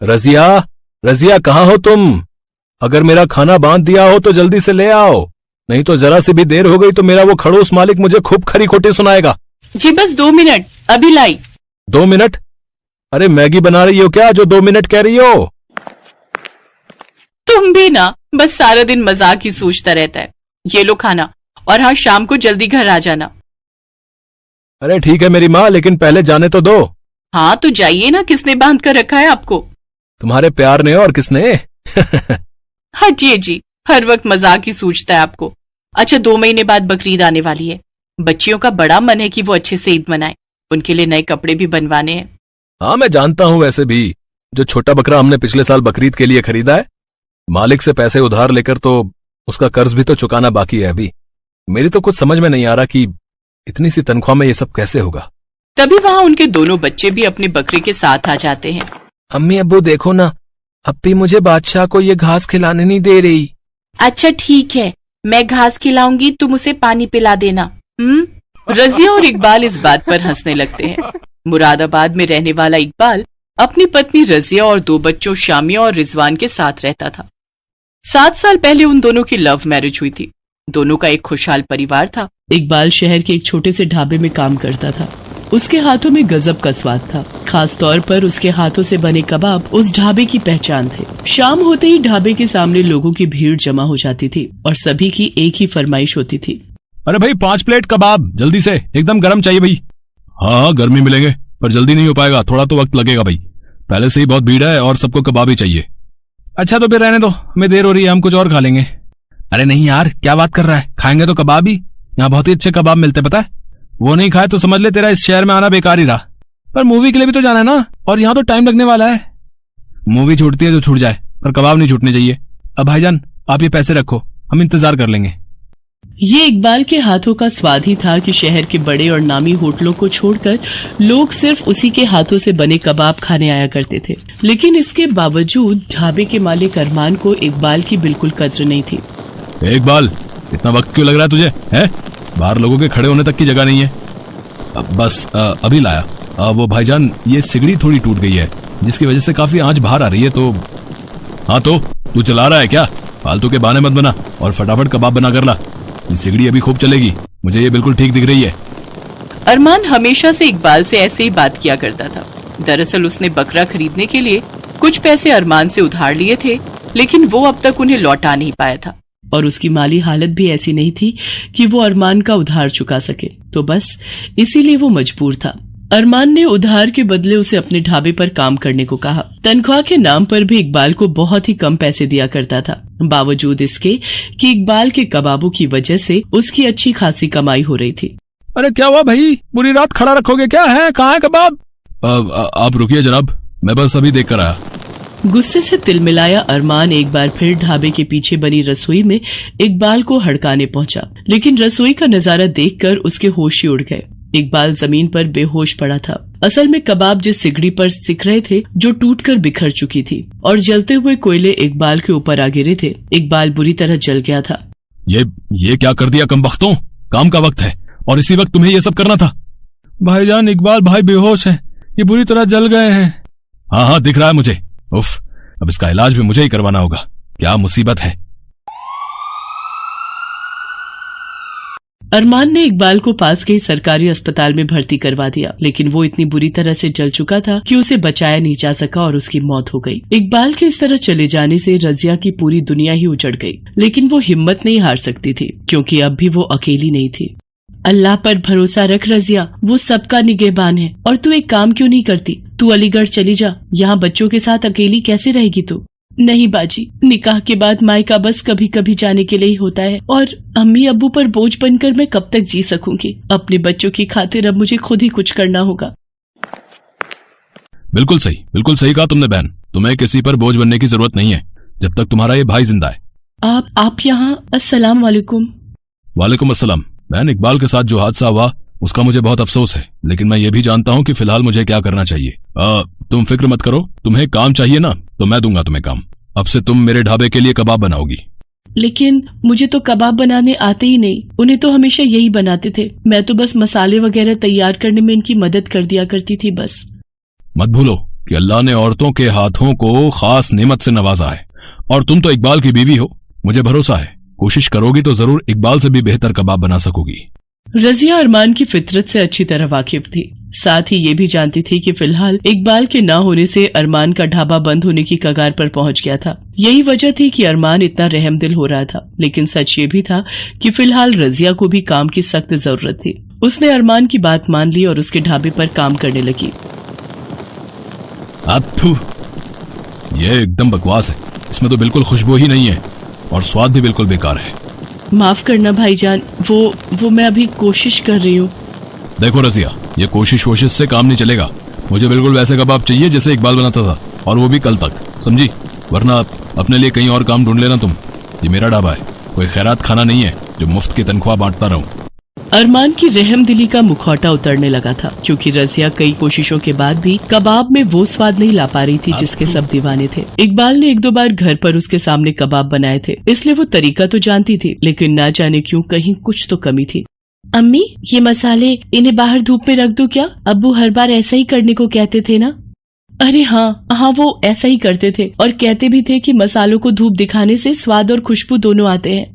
रजिया, रजिया कहाँ हो तुम? अगर मेरा खाना बांध दिया हो तो जल्दी से ले आओ, नहीं तो जरा सी भी देर हो गई तो मेरा वो खड़ूस मालिक मुझे खूब खरी खोटी सुनाएगा। जी बस 2 मिनट, अभी लाई। 2 मिनट? अरे मैगी बना रही हो क्या जो 2 मिनट कह रही हो? तुम भी ना बस सारा दिन मजाक ही सोचता रहता है। ये लो खाना, और हाँ शाम को जल्दी घर आ जाना। अरे ठीक है मेरी माँ, लेकिन पहले जाने तो दो। हाँ तो जाइए ना, किसने बांध कर रखा है आपको? तुम्हारे प्यार ने, और किसने? हटिए जी, हर वक्त मजाक ही सूझता है आपको। अच्छा 2 महीने बाद बकरीद आने वाली है। बच्चियों का बड़ा मन है कि वो अच्छे से ईद मनाएं। उनके लिए नए कपड़े भी बनवाने हैं। हाँ मैं जानता हूँ, वैसे भी जो छोटा बकरा हमने पिछले साल बकरीद के लिए खरीदा है, मालिक से पैसे उधार लेकर, तो उसका कर्ज भी तो चुकाना बाकी है अभी। मेरी तो कुछ समझ में नहीं आ रहा कि इतनी सी तनख्वाह में ये सब कैसे होगा। तभी वहाँ उनके दोनों बच्चे भी अपने बकरे के साथ आ जाते हैं। अम्मी अब्बू देखो ना, अप्पी मुझे बादशाह को ये घास खिलाने नहीं दे रही। अच्छा ठीक है, मैं घास खिलाऊंगी, तुम उसे पानी पिला देना। रजिया और इकबाल इस बात पर हंसने लगते हैं। मुरादाबाद में रहने वाला इकबाल अपनी पत्नी रजिया और 2 बच्चों शामिया और रिजवान के साथ रहता था। 7 साल पहले उन दोनों की लव मैरिज हुई थी। दोनों का एक खुशहाल परिवार था। इकबाल शहर के एक छोटे से ढाबे में काम करता था। उसके हाथों में गजब का स्वाद था। खास तौर पर उसके हाथों से बने कबाब उस ढाबे की पहचान थे। शाम होते ही ढाबे के सामने लोगों की भीड़ जमा हो जाती थी और सभी की एक ही फरमाइश होती थी। अरे भाई 5 प्लेट कबाब जल्दी से, एकदम गर्म चाहिए भाई। हाँ गर्मी मिलेंगे, पर जल्दी नहीं हो पाएगा, थोड़ा तो वक्त लगेगा भाई। पहले से ही बहुत भीड़ है और सबको कबाब ही चाहिए। अच्छा तो फिर रहने दो, हमें देर हो रही है, हम कुछ और खा लेंगे। अरे नहीं यार, क्या बात कर रहा है, खाएंगे तो कबाब ही। यहाँ बहुत ही अच्छे कबाब मिलते, पता है। वो नहीं खाए तो समझ ले तेरा इस शहर में आना बेकार ही रहा। पर मूवी के लिए भी तो जाना है ना, और यहाँ तो टाइम लगने वाला है। मूवी छूटती है तो छूट जाए, पर कबाब नहीं छूटने चाहिए। अब भाईजान आप ये पैसे रखो, हम इंतजार कर लेंगे। ये इकबाल के हाथों का स्वाद ही था कि शहर के बड़े और नामी होटलों को छोड़कर लोग सिर्फ उसी के हाथों से बने कबाब खाने आया करते थे। लेकिन इसके बावजूद ढाबे के मालिक अरमान को इकबाल की बिल्कुल कद्र नहीं थी। इकबाल, इतना वक्त क्यों लग रहा है तुझे? है बाहर लोगों के खड़े होने तक की जगह नहीं है। बस अभी लाया। वो भाईजान ये सिगड़ी थोड़ी टूट गई है, जिसकी वजह से काफी आंच बाहर आ रही है। तो हाँ तो तू चला रहा है क्या? फालतू के बहाने मत बना और फटाफट कबाब बना कर ला। ये सिगड़ी अभी खूब चलेगी, मुझे ये बिल्कुल ठीक दिख रही है। अरमान हमेशा से इकबाल से ऐसे ही बात किया करता था। दरअसल उसने बकरा खरीदने के लिए कुछ पैसे अरमान से उधार लिए थे, लेकिन वो अब तक उन्हें लौटा नहीं पाया था और उसकी माली हालत भी ऐसी नहीं थी कि वो अरमान का उधार चुका सके। तो बस इसीलिए वो मजबूर था। अरमान ने उधार के बदले उसे अपने ढाबे पर काम करने को कहा। तनख्वाह के नाम पर भी इकबाल को बहुत ही कम पैसे दिया करता था, बावजूद इसके कि इकबाल के कबाबों की वजह से उसकी अच्छी खासी कमाई हो रही थी। अरे क्या हुआ भाई, पूरी रात खड़ा रखोगे क्या? है कहाँ है कबाब? आप रुकिए जनाब, मैं बस अभी देख कर आया। गुस्से से तिलमिलाया अरमान एक बार फिर ढाबे के पीछे बनी रसोई में इकबाल को हड़काने पहुंचा, लेकिन रसोई का नजारा देखकर उसके होश ही उड़ गए। इकबाल जमीन पर बेहोश पड़ा था। असल में कबाब जिस सिगड़ी पर सिक रहे थे, जो टूटकर बिखर चुकी थी, और जलते हुए कोयले इकबाल के ऊपर आ गिरे थे। इकबाल बुरी तरह जल गया था। ये क्या कर दिया कमबख्तों, काम का वक्त है और इसी वक्त तुम्हें ये सब करना था। भाईजान इकबाल भाई बेहोश है, ये बुरी तरह जल गए हैं। हाँ दिख रहा है मुझे। उफ, अब इसका इलाज भी मुझे ही करवाना होगा। क्या मुसीबत है। अरमान ने इकबाल को पास के ही सरकारी अस्पताल में भर्ती करवा दिया, लेकिन वो इतनी बुरी तरह से जल चुका था कि उसे बचाया नहीं जा सका और उसकी मौत हो गई। इकबाल के इस तरह चले जाने से रजिया की पूरी दुनिया ही उजड़ गई, लेकिन वो हिम्मत नहीं हार सकती थी, क्योंकि अब भी वो अकेली नहीं थी। अल्लाह पर भरोसा रख रजिया, वो सबका निगहबान है। और तू एक काम क्यों नहीं करती? तू अलीगढ़ चली जा, यहाँ बच्चों के साथ अकेली कैसे रहेगी तू? नहीं बाजी, निकाह के बाद मायका बस कभी कभी जाने के लिए ही होता है, और अम्मी अब्बू पर बोझ बनकर मैं कब तक जी सकूंगी? अपने बच्चों की खातिर अब मुझे खुद ही कुछ करना होगा। बिल्कुल सही कहा तुमने बहन। तुम्हें किसी पर बोझ बनने की जरूरत नहीं है, जब तक तुम्हारा ये भाई जिंदा है। आप यहाँ? अस्सलाम वालेकुम। वालेकुम अस्सलाम। बहन, इकबाल के साथ जो हादसा हुआ उसका मुझे बहुत अफसोस है, लेकिन मैं ये भी जानता हूँ कि फिलहाल मुझे क्या करना चाहिए। तुम फिक्र मत करो, तुम्हें काम चाहिए ना, तो मैं दूंगा तुम्हें काम। अब से तुम मेरे ढाबे के लिए कबाब बनाओगी। लेकिन मुझे तो कबाब बनाने आते ही नहीं, उन्हें तो हमेशा यही बनाते थे। मैं तो बस मसाले वगैरह तैयार करने में इनकी मदद कर दिया करती थी बस। मत भूलो, कि अल्लाह ने औरतों के हाथों को खास नेमत से नवाजा है, और तुम तो इकबाल की बीवी हो। मुझे भरोसा है कोशिश करोगी तो जरूर इकबाल से भी बेहतर कबाब बना सकोगी। रजिया अरमान की फितरत से अच्छी तरह वाकिफ थी, साथ ही ये भी जानती थी कि फिलहाल इकबाल के ना होने से अरमान का ढाबा बंद होने की कगार पर पहुंच गया था। यही वजह थी कि अरमान इतना रहमदिल हो रहा था। लेकिन सच ये भी था कि फिलहाल रजिया को भी काम की सख्त जरूरत थी। उसने अरमान की बात मान ली और उसके ढाबे पर काम करने लगी। अत्थु, ये एकदम बकवास है। इसमें तो बिल्कुल खुशबू ही नहीं है और स्वाद भी बिल्कुल बेकार है। माफ करना भाईजान, वो मैं अभी कोशिश कर रही हूँ। देखो रजिया, ये कोशिश से काम नहीं चलेगा। मुझे बिल्कुल वैसे कबाब चाहिए जैसे इकबाल बनाता था, और वो भी कल तक, समझी? वरना अपने लिए कहीं और काम ढूंढ लेना तुम। ये मेरा ढाबा है, कोई खैरात खाना नहीं है जो मुफ्त की तनख्वाह बांटता रहूं। अरमान की रहमदिली का मुखौटा उतरने लगा था, क्योंकि रजिया कई कोशिशों के बाद भी कबाब में वो स्वाद नहीं ला पा रही थी जिसके सब दीवाने थे। इकबाल ने 1-2 बार घर पर उसके सामने कबाब बनाए थे, इसलिए वो तरीका तो जानती थी, लेकिन ना जाने क्यों कहीं कुछ तो कमी थी। अम्मी, ये मसाले इन्हें बाहर धूप में रख दो क्या? अब्बू हर बार ऐसा ही करने को कहते थे ना। अरे हाँ, वो ऐसा ही करते थे और कहते भी थे कि मसालों को धूप दिखाने से स्वाद और खुशबू दोनों आते हैं।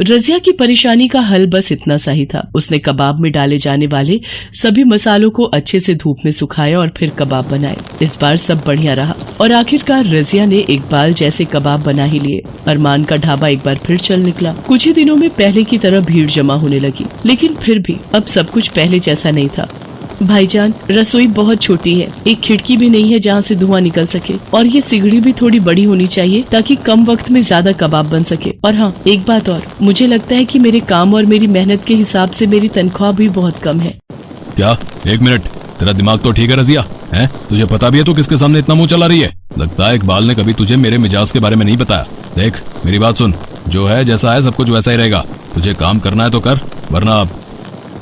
रजिया की परेशानी का हल बस इतना सा ही था। उसने कबाब में डाले जाने वाले सभी मसालों को अच्छे से धूप में सुखाया और फिर कबाब बनाए। इस बार सब बढ़िया रहा और आखिरकार रजिया ने इकबाल जैसे कबाब बना ही लिए। अरमान का ढाबा एक बार फिर चल निकला। कुछ ही दिनों में पहले की तरह भीड़ जमा होने लगी, लेकिन फिर भी अब सब कुछ पहले जैसा नहीं था। भाईजान, रसोई बहुत छोटी है, एक खिड़की भी नहीं है जहाँ से धुआं निकल सके, और ये सिगड़ी भी थोड़ी बड़ी होनी चाहिए ताकि कम वक्त में ज्यादा कबाब बन सके। और हाँ, एक बात और, मुझे लगता है कि मेरे काम और मेरी मेहनत के हिसाब से मेरी तनख्वाह भी बहुत कम है। क्या? 1 मिनट, तेरा दिमाग तो ठीक है रजिया? हैं? तुझे पता भी है तो किसके सामने इतना मुंह चला रही है? लगता है इकबाल ने कभी तुझे मेरे मिजाज के बारे में नहीं बताया। देख, मेरी बात सुन, जो है जैसा है सब कुछ वैसा ही रहेगा। तुझे काम करना है तो कर,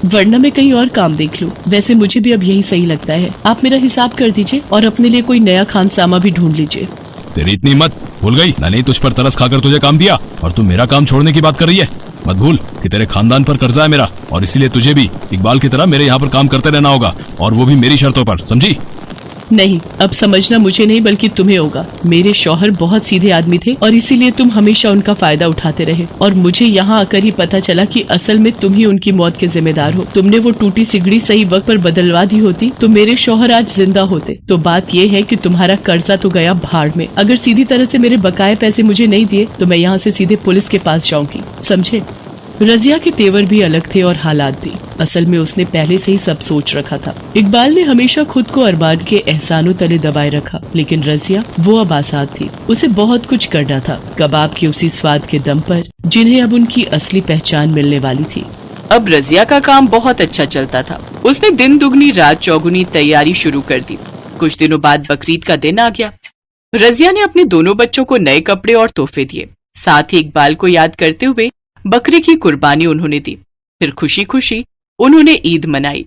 वरना मैं कहीं और काम देख लूं। वैसे मुझे भी अब यही सही लगता है। आप मेरा हिसाब कर दीजिए और अपने लिए कोई नया खानसामा भी ढूंढ लीजिए। तेरी इतनी हिम्मत, भूल गई मैंने तुझ पर तरस खाकर तुझे काम दिया और तू मेरा काम छोड़ने की बात कर रही है? मत भूल कि तेरे खानदान पर कर्जा है मेरा, और इसीलिए तुझे भी इकबाल की तरह मेरे यहाँ पर काम करते रहना होगा, और वो भी मेरी शर्तों पर, समझी? नहीं, अब समझना मुझे नहीं बल्कि तुम्हें होगा। मेरे शौहर बहुत सीधे आदमी थे और इसीलिए तुम हमेशा उनका फायदा उठाते रहे, और मुझे यहाँ आकर ही पता चला कि असल में तुम ही उनकी मौत के जिम्मेदार हो। तुमने वो टूटी सिगड़ी सही वक्त पर बदलवा दी होती तो मेरे शौहर आज जिंदा होते। तो बात ये है कि तुम्हारा कर्जा तो गया भाड़ में। अगर सीधी तरह से मेरे बकाये पैसे मुझे नहीं दिए तो मैं यहाँ से सीधे पुलिस के पास जाऊंगी, समझे? रजिया के तेवर भी अलग थे और हालात भी। असल में उसने पहले से ही सब सोच रखा था। इकबाल ने हमेशा खुद को अरमान के एहसानों तले दबाए रखा, लेकिन रजिया वो अब आजाद थी। उसे बहुत कुछ करना था, कबाब के उसी स्वाद के दम पर जिन्हें अब उनकी असली पहचान मिलने वाली थी। अब रजिया का काम बहुत अच्छा चलता था। उसने दिन दुगनी रात चौगुनी तैयारी शुरू कर दी। कुछ दिनों बाद बकरीद का दिन आ गया। रजिया ने अपने दोनों बच्चों को नए कपड़े और तोहफे दिए। साथ ही इकबाल को याद करते हुए बकरे की कुर्बानी उन्होंने दी। फिर खुशी खुशी उन्होंने ईद मनाई।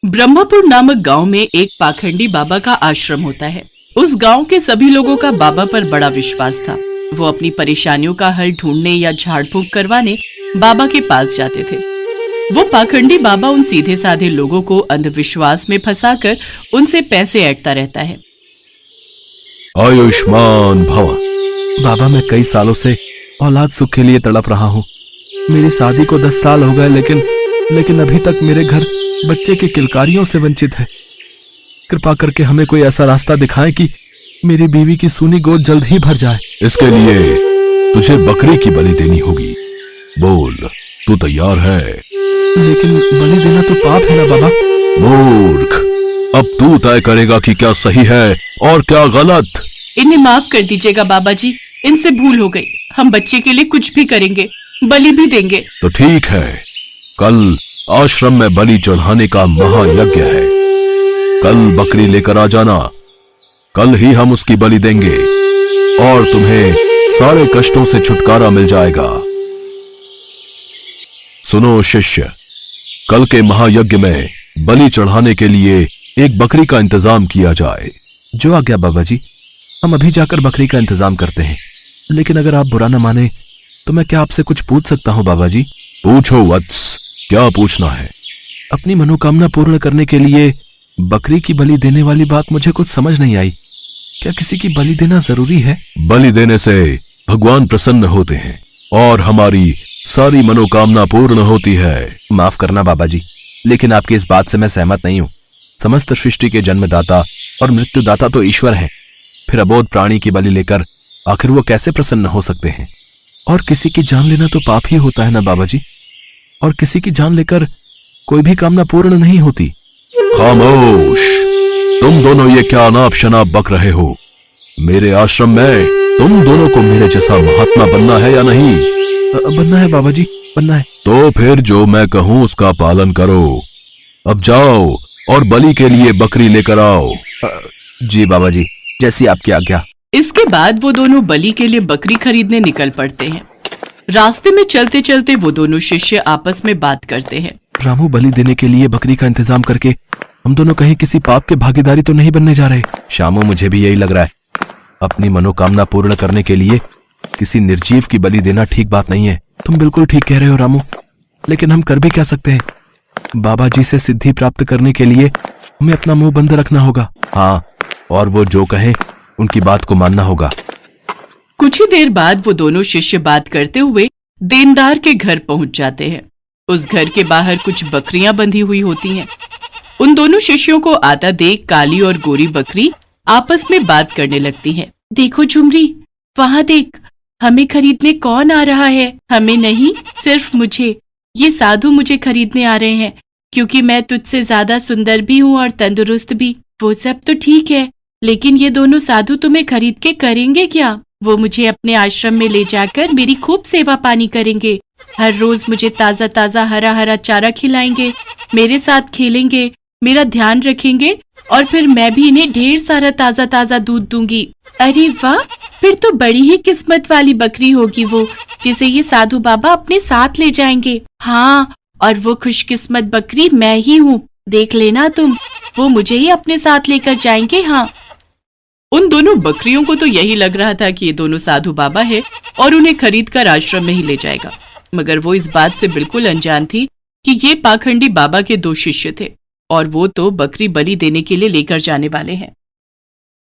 ब्रह्मपुर नामक गांव में एक पाखंडी बाबा का आश्रम होता है। उस गांव के सभी लोगों का बाबा पर बड़ा विश्वास था। वो अपनी परेशानियों का हल ढूंढने या झाड़ फूंक करवाने बाबा के पास जाते थे। वो पाखंडी बाबा उन सीधे साधे लोगों को अंधविश्वास में फंसाकर उनसे पैसे ऐंठता रहता है। आयुष्मान भव। बाबा, मैं कई सालों से औलाद सुख के लिए तड़प रहा हूँ। मेरी शादी को 10 साल हो गए, लेकिन अभी तक मेरे घर बच्चे के किलकारियों से वंचित है। कृपा करके हमें कोई ऐसा रास्ता दिखाएं कि मेरी बीवी की सूनी गोद जल्द ही भर जाए। इसके लिए तुझे बकरी की बलि देनी होगी। बोल, तू तैयार है? लेकिन बलि देना तो पाप है ना बाबा। मूर्ख, अब तू तय करेगा कि क्या सही है और क्या गलत। इन्हें माफ कर दीजिएगा बाबा जी, इनसे भूल हो गई। हम बच्चे के लिए कुछ भी करेंगे, बलि भी देंगे। तो ठीक है, कल आश्रम में बलि चढ़ाने का महायज्ञ है। कल बकरी लेकर आ जाना। कल ही हम उसकी बलि देंगे और तुम्हें सारे कष्टों से छुटकारा मिल जाएगा। सुनो शिष्य, कल के महायज्ञ में बलि चढ़ाने के लिए एक बकरी का इंतजाम किया जाए। जो आ गया बाबा जी, हम अभी जाकर बकरी का इंतजाम करते हैं। लेकिन अगर आप बुरा न माने तो मैं क्या आपसे कुछ पूछ सकता हूँ बाबा जी? पूछो वत्स, क्या पूछना है? अपनी मनोकामना पूर्ण करने के लिए बकरी की बलि देने वाली बात मुझे कुछ समझ नहीं आई। क्या किसी की बलि देना जरूरी है? बलि देने से भगवान प्रसन्न होते हैं और हमारी सारी मनोकामना पूर्ण होती है। माफ करना बाबा जी, लेकिन आपकी इस बात से मैं सहमत नहीं हूँ। समस्त सृष्टि के जन्मदाता और मृत्युदाता तो ईश्वर हैं। फिर अबोध प्राणी की बलि लेकर आखिर वो कैसे प्रसन्न हो सकते हैं? और किसी की जान लेना तो पाप ही होता है ना बाबा जी, और किसी की जान लेकर कोई भी कामना पूर्ण नहीं होती। खामोश, तुम दोनों ये क्या अनाप शनाप बक रहे हो? मेरे आश्रम में तुम दोनों को मेरे जैसा महात्मा बनना है या नहीं? बनना है बाबा जी, बनना है। तो फिर जो मैं कहूं उसका पालन करो। अब जाओ और बलि के लिए बकरी लेकर आओ। जी बाबा जी, जैसी आपकी आज्ञा। इसके बाद वो दोनों बलि के लिए बकरी खरीदने निकल पड़ते हैं। रास्ते में चलते चलते वो दोनों शिष्य आपस में बात करते हैं। रामू, बलि देने के लिए बकरी का इंतजाम करके हम दोनों कहीं किसी पाप के भागीदारी तो नहीं बनने जा रहे? श्यामू, मुझे भी यही लग रहा है। अपनी मनोकामना पूर्ण करने के लिए किसी निर्जीव की बलि देना ठीक बात नहीं है। तुम बिल्कुल ठीक कह रहे हो रामू, लेकिन हम कर भी क्या सकते हैं? बाबा जी से सिद्धि प्राप्त करने के लिए हमें अपना मुंह बंद रखना होगा। हाँ, और वो जो कहें उनकी बात को मानना होगा। कुछ ही देर बाद वो दोनों शिष्य बात करते हुए देनदार के घर पहुंच जाते हैं। उस घर के बाहर कुछ बकरियां बंधी हुई होती हैं। उन दोनों शिष्यों को आता देख काली और गोरी बकरी आपस में बात करने लगती हैं। देखो झुमरी, वहां देख, हमें खरीदने कौन आ रहा है? हमें नहीं, सिर्फ मुझे। ये साधु मुझे खरीदने आ रहे हैं क्योंकि मैं तुझसे ज्यादा सुंदर भी हूँ और तंदुरुस्त भी। वो सब तो ठीक है, लेकिन ये दोनों साधु तुम्हें खरीद के करेंगे क्या? वो मुझे अपने आश्रम में ले जाकर मेरी खूब सेवा पानी करेंगे। हर रोज मुझे ताजा ताजा हरा हरा चारा खिलाएंगे, मेरे साथ खेलेंगे, मेरा ध्यान रखेंगे और फिर मैं भी इन्हें ढेर सारा ताजा ताजा दूध दूंगी। अरे वाह, फिर तो बड़ी ही किस्मत वाली बकरी होगी वो, जिसे ये साधु बाबा अपने साथ ले जाएंगे। हाँ, और वो खुशकिस्मत बकरी मैं ही हूँ। देख लेना तुम, वो मुझे ही अपने साथ लेकर जाएंगे। हाँ। उन दोनों बकरियों को तो यही लग रहा था कि ये दोनों साधु बाबा है और उन्हें खरीद कर आश्रम में ही ले जाएगा, मगर वो इस बात से बिल्कुल अनजान थी कि ये पाखंडी बाबा के दो शिष्य थे और वो तो बकरी बलि देने के लिए लेकर जाने वाले हैं।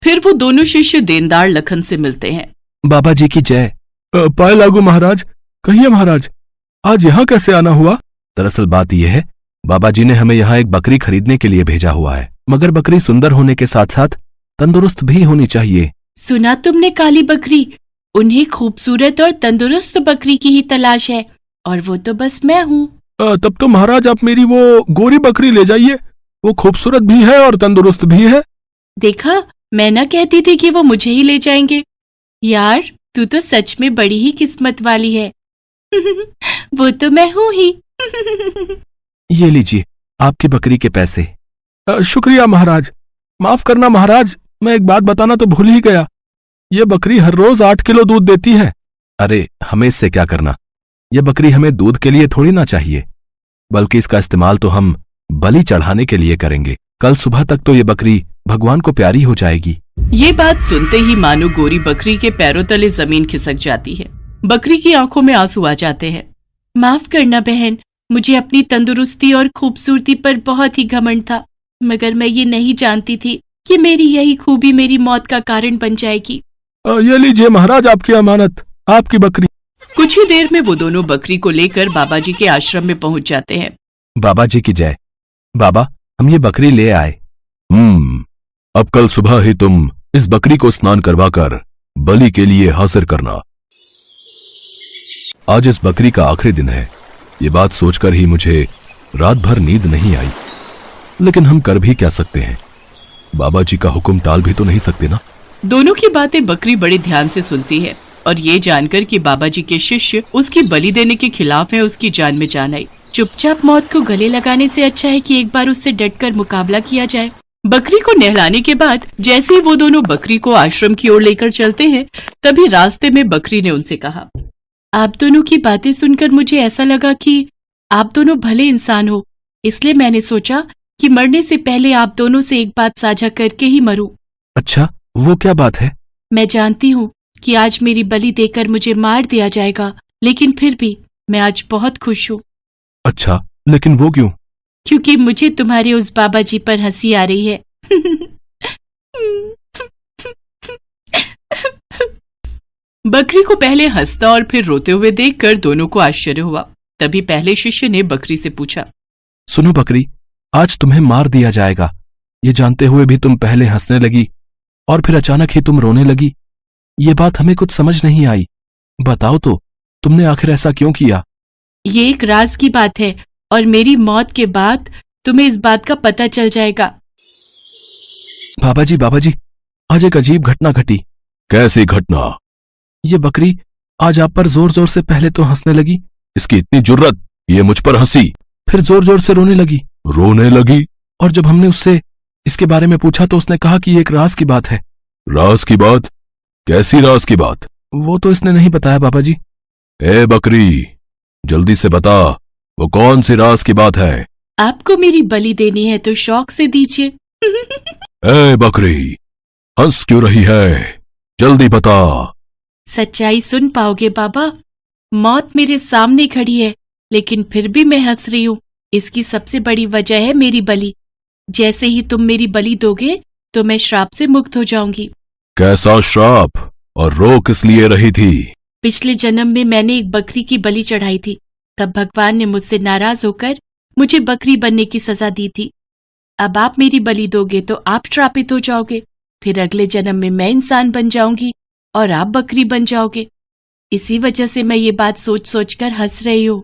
फिर वो दोनों शिष्य देनदार लखन से मिलते हैं। बाबा जी की जय। पाए लागू महाराज। कहिए महाराज, आज यहाँ कैसे आना हुआ? दरअसल बात यह है, बाबा जी ने हमें यहाँ एक बकरी खरीदने के लिए भेजा हुआ है, मगर बकरी सुंदर होने के साथ साथ तंदुरुस्त भी होनी चाहिए। सुना तुमने काली बकरी? उन्हें खूबसूरत और तंदुरुस्त बकरी की ही तलाश है और वो तो बस मैं हूँ। तब तो महाराज आप मेरी वो गोरी बकरी ले जाइए, वो खूबसूरत भी है और तंदुरुस्त भी है। देखा, मैं ना कहती थी कि वो मुझे ही ले जाएंगे। यार, तू तो सच में बड़ी ही किस्मत वाली है। वो तो मैं हूँ ही। ये लीजिए आपकी बकरी के पैसे। शुक्रिया महाराज। माफ करना महाराज, मैं एक बात बताना तो भूल ही गया। ये बकरी हर रोज 8 किलो दूध देती है। अरे, हमें इससे क्या करना? यह बकरी हमें दूध के लिए थोड़ी ना चाहिए, बल्कि इसका इस्तेमाल तो हम बलि चढ़ाने के लिए करेंगे। कल सुबह तक तो ये बकरी भगवान को प्यारी हो जाएगी। ये बात सुनते ही मानो गोरी बकरी के पैरों तले जमीन खिसक जाती है। बकरी की आंखों में आंसू आ जाते हैं। माफ करना बहन, मुझे अपनी तंदुरुस्ती और खूबसूरती पर बहुत ही घमंड था, मगर मैं ये नहीं जानती थी कि मेरी यही खूबी मेरी मौत का कारण बन जाएगी। ये लीजिए महाराज आपकी अमानत, आपकी बकरी। कुछ ही देर में वो दोनों बकरी को लेकर बाबा जी के आश्रम में पहुंच जाते हैं। बाबा जी की जय। बाबा, हम ये बकरी ले आए। अब कल सुबह ही तुम इस बकरी को स्नान करवाकर बलि के लिए हाजिर करना। आज इस बकरी का आखिरी दिन है। ये बात सोचकर ही मुझे रात भर नींद नहीं आई, लेकिन हम कर भी क्या सकते हैं? बाबा जी का हुक्म टाल भी तो नहीं सकते ना। दोनों की बातें बकरी बड़े ध्यान से सुनती है और ये जानकर कि बाबा जी के शिष्य उसकी बलि देने के खिलाफ हैं, उसकी जान में जान आई। चुपचाप मौत को गले लगाने से अच्छा है कि एक बार उससे डटकर मुकाबला किया जाए। बकरी को नहलाने के बाद जैसे ही वो दोनों बकरी को आश्रम की ओर लेकर चलते हैं, तभी रास्ते में बकरी ने उनसे कहा, आप दोनों की बातें सुनकर मुझे ऐसा लगा कि आप दोनों भले इंसान हो, इसलिए मैंने सोचा कि मरने से पहले आप दोनों से एक बात साझा करके ही मरूं। अच्छा, वो क्या बात है? मैं जानती हूँ कि आज मेरी बलि देकर मुझे मार दिया जाएगा, लेकिन फिर भी मैं आज बहुत खुश हूँ। अच्छा, लेकिन वो क्यों? क्योंकि मुझे तुम्हारे उस बाबा जी पर हंसी आ रही है। बकरी को पहले हंसता और फिर रोते हुए देखकर दोनों को आश्चर्य हुआ। तभी पहले शिष्य ने बकरी से पूछा, सुनो बकरी, आज तुम्हें मार दिया जाएगा, ये जानते हुए भी तुम पहले हंसने लगी और फिर अचानक ही तुम रोने लगी। ये बात हमें कुछ समझ नहीं आई। बताओ तो, तुमने आखिर ऐसा क्यों किया? ये एक राज की बात है और मेरी मौत के बाद तुम्हें इस बात का पता चल जाएगा। बाबा जी, आज एक अजीब घटना घटी। कैसी घटना? ये बकरी आज आप पर जोर जोर से पहले तो हंसने लगी, इसकी इतनी जुर्रत, ये मुझ पर हंसी, फिर जोर जोर से रोने लगी। रोने लगी? और जब हमने उससे इसके बारे में पूछा तो उसने कहा कि ये एक राज की बात है। राज की बात? कैसी राज की बात? वो तो इसने नहीं बताया बाबा जी। ए बकरी, जल्दी से बता, वो कौन सी राज की बात है? आपको मेरी बलि देनी है तो शौक से दीजिए। ए बकरी, हंस क्यों रही है? जल्दी बता। सच्चाई सुन पाओगे बाबा। मौत मेरे सामने खड़ी है, लेकिन फिर भी मैं हंस रही हूँ। इसकी सबसे बड़ी वजह है मेरी बलि। जैसे ही तुम मेरी बलि दोगे तो मैं श्राप से मुक्त हो जाऊंगी। कैसा श्राप, और रो किस लिए रही थी? पिछले जन्म में मैंने एक बकरी की बलि चढ़ाई थी। तब भगवान ने मुझसे नाराज होकर मुझे बकरी बनने की सजा दी थी। अब आप मेरी बलि दोगे तो आप श्रापित हो जाओगे। फिर अगले जन्म में मैं इंसान बन जाऊंगी और आप बकरी बन जाओगे। इसी वजह से मैं ये बात सोच सोच कर हंस रही हूँ।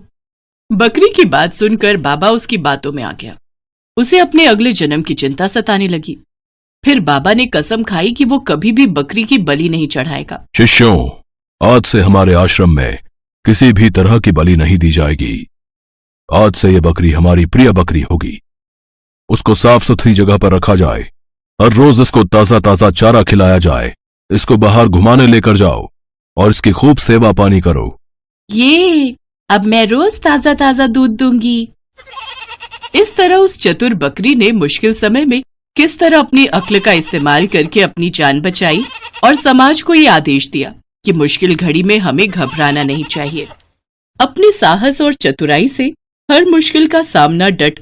बकरी की बात सुनकर बाबा उसकी बातों में आ गया। उसे अपने अगले जन्म की चिंता सताने लगी। फिर बाबा ने कसम खाई कि वो कभी भी बकरी की बलि नहीं चढ़ाएगा। शिष्यों, आज से हमारे आश्रम में किसी भी तरह की बलि नहीं दी जाएगी। आज से ये बकरी हमारी प्रिय बकरी होगी। उसको साफ सुथरी जगह पर रखा जाए। हर रोज इसको ताजा ताजा चारा खिलाया जाए। इसको बाहर घुमाने लेकर जाओ और इसकी खूब सेवा पानी करो। ये अब मैं रोज ताजा ताजा दूध दूंगी। इस तरह उस चतुर बकरी ने मुश्किल समय में किस तरह अपनी अक्ल का इस्तेमाल करके अपनी जान बचाई और समाज को ये आदेश दिया कि मुश्किल घड़ी में हमें घबराना नहीं चाहिए। अपने साहस और चतुराई से हर मुश्किल का सामना डट